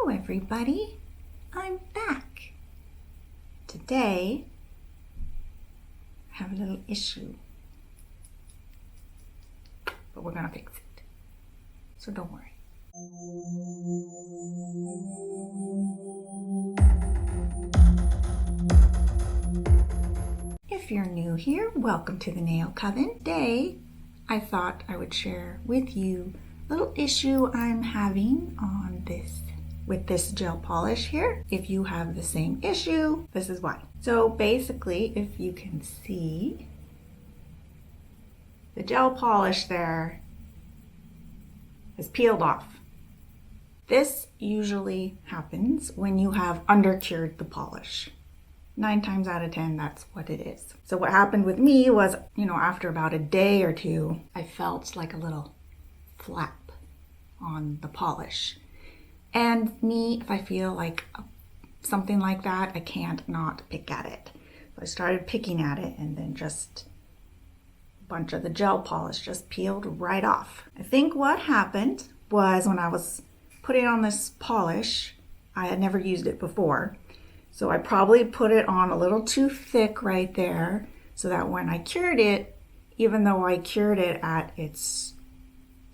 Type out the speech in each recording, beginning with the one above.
Hello everybody, I'm back. Today I have a little issue, but we're gonna fix it, so don't worry. If you're new here, welcome to the Nail Coven. Today I thought I would share with you a little issue I'm having with this gel polish here. If you have the same issue, this is why. So basically, if you can see, the gel polish there is peeled off. This usually happens when you have under-cured the polish. 9 times out of 10, that's what it is. So what happened with me was, after about a day or two, I felt like a little flap on the polish. And me, if I feel like something like that, I can't not pick at it. So I started picking at it, and then just a bunch of the gel polish just peeled right off. I think what happened was when I was putting on this polish, I had never used it before. So I probably put it on a little too thick right there, so that when I cured it, even though I cured it at its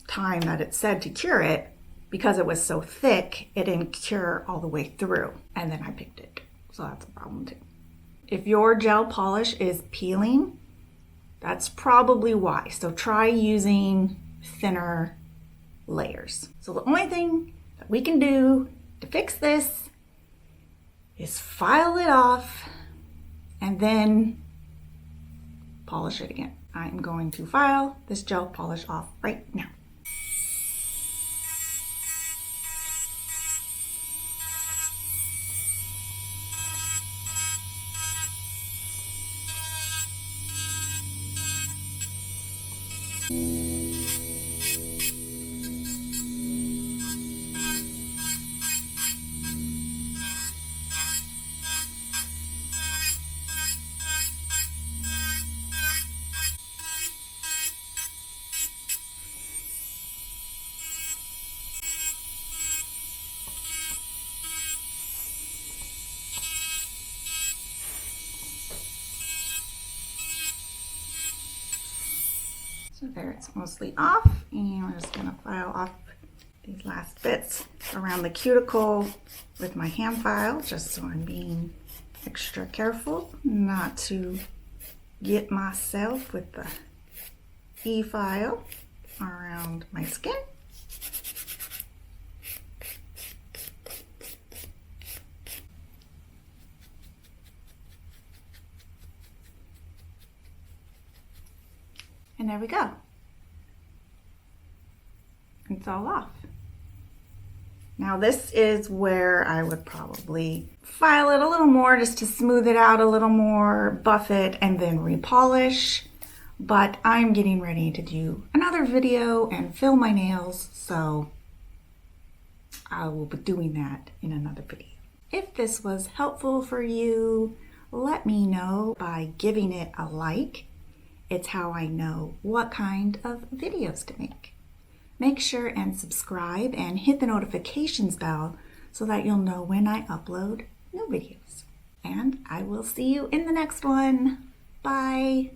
time that it said to cure it, because it was so thick, it didn't cure all the way through. And then I picked it. So that's a problem too. If your gel polish is peeling, that's probably why. So try using thinner layers. So the only thing that we can do to fix this is file it off and then polish it again. I'm going to file this gel polish off right now. So there, it's mostly off, and I'm just gonna file off these last bits around the cuticle with my hand file, just so I'm being extra careful not to get myself with the e-file around my skin. And there we go. It's all off. Now this is where I would probably file it a little more just to smooth it out a little more, buff it, and then repolish. But I'm getting ready to do another video and fill my nails, so I will be doing that in another video. If this was helpful for you, let me know by giving it a like. It's how I know what kind of videos to make. Make sure and subscribe and hit the notifications bell so that you'll know when I upload new videos. And I will see you in the next one. Bye.